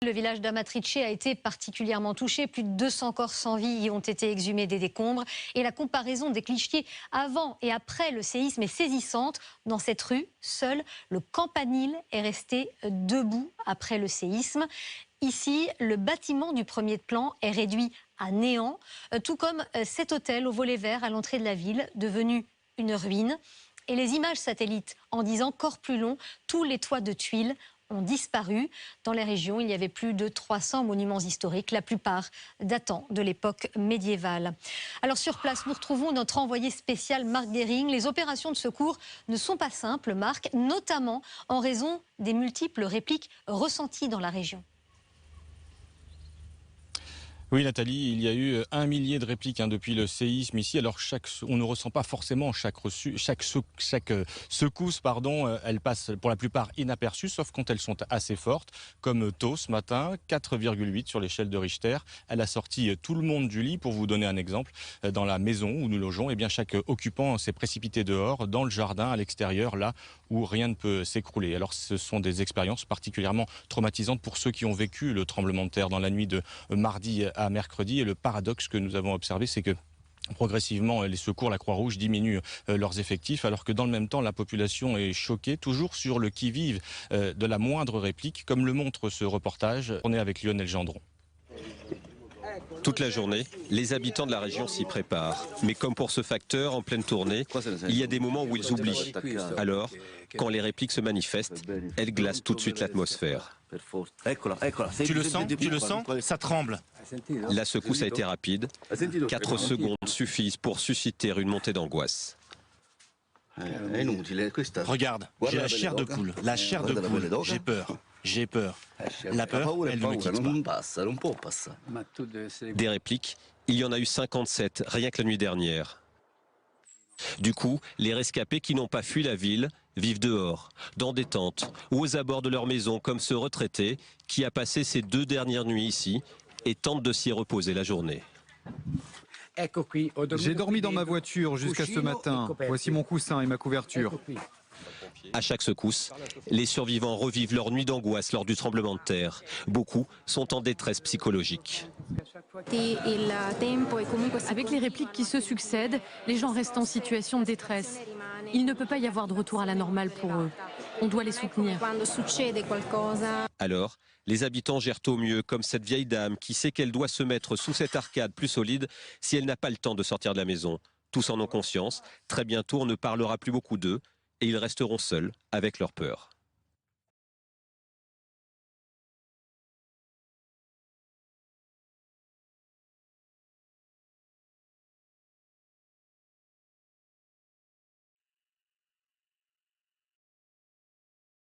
Le village d'Amatrice a été particulièrement touché. Plus de 200 corps sans vie y ont été exhumés des décombres. Et la comparaison des clichés avant et après le séisme est saisissante. Dans cette rue, seul le campanile est resté debout après le séisme. Ici, le bâtiment du premier plan est réduit à néant, tout comme cet hôtel au volet vert à l'entrée de la ville, devenu une ruine. Et les images satellites en disent encore plus long, tous les toits de tuiles ont disparu. Dans les régions, il y avait plus de 300 monuments historiques, la plupart datant de l'époque médiévale. Alors sur place, nous retrouvons notre envoyé spécial Marc Dering. Les opérations de secours ne sont pas simples, Marc, notamment en raison des multiples répliques ressenties dans la région. Oui Nathalie, il y a eu 1 millier de répliques depuis le séisme ici. Alors on ne ressent pas forcément chaque secousse, elle passe pour la plupart inaperçue, sauf quand elles sont assez fortes, comme tôt ce matin, 4,8 sur l'échelle de Richter. Elle a sorti tout le monde du lit. Pour vous donner un exemple, dans la maison où nous logeons, eh bien chaque occupant s'est précipité dehors, dans le jardin, à l'extérieur, là où rien ne peut s'écrouler. Alors ce sont des expériences particulièrement traumatisantes pour ceux qui ont vécu le tremblement de terre dans la nuit de mardi à mercredi. Et le paradoxe que nous avons observé, c'est que progressivement, les secours, la Croix-Rouge diminuent leurs effectifs, alors que dans le même temps, la population est choquée, toujours sur le qui-vive de la moindre réplique, comme le montre ce reportage. On est avec Lionel Gendron. Toute la journée, les habitants de la région s'y préparent. Mais comme pour ce facteur en pleine tournée, il y a des moments où ils oublient. Alors, quand les répliques se manifestent, elles glacent tout de suite l'atmosphère. Tu le sens? Ça tremble. La secousse a été rapide. 4 secondes suffisent pour susciter une montée d'angoisse. Regarde, j'ai la chair de poule. La chair de poule. J'ai peur. J'ai peur. La peur, elle ne me quitte pas. Des répliques, il y en a eu 57, rien que la nuit dernière. Du coup, les rescapés qui n'ont pas fui la ville vivent dehors, dans des tentes ou aux abords de leur maison, comme ce retraité qui a passé ses 2 dernières nuits ici et tente de s'y reposer la journée. J'ai dormi dans ma voiture jusqu'à ce matin. Voici mon coussin et ma couverture. À chaque secousse, les survivants revivent leur nuit d'angoisse lors du tremblement de terre. Beaucoup sont en détresse psychologique. Avec les répliques qui se succèdent, les gens restent en situation de détresse. Il ne peut pas y avoir de retour à la normale pour eux. On doit les soutenir. Alors, les habitants gèrent au mieux, comme cette vieille dame qui sait qu'elle doit se mettre sous cette arcade plus solide si elle n'a pas le temps de sortir de la maison. Tous en ont conscience. Très bientôt, on ne parlera plus beaucoup d'eux et ils resteront seuls avec leur peur.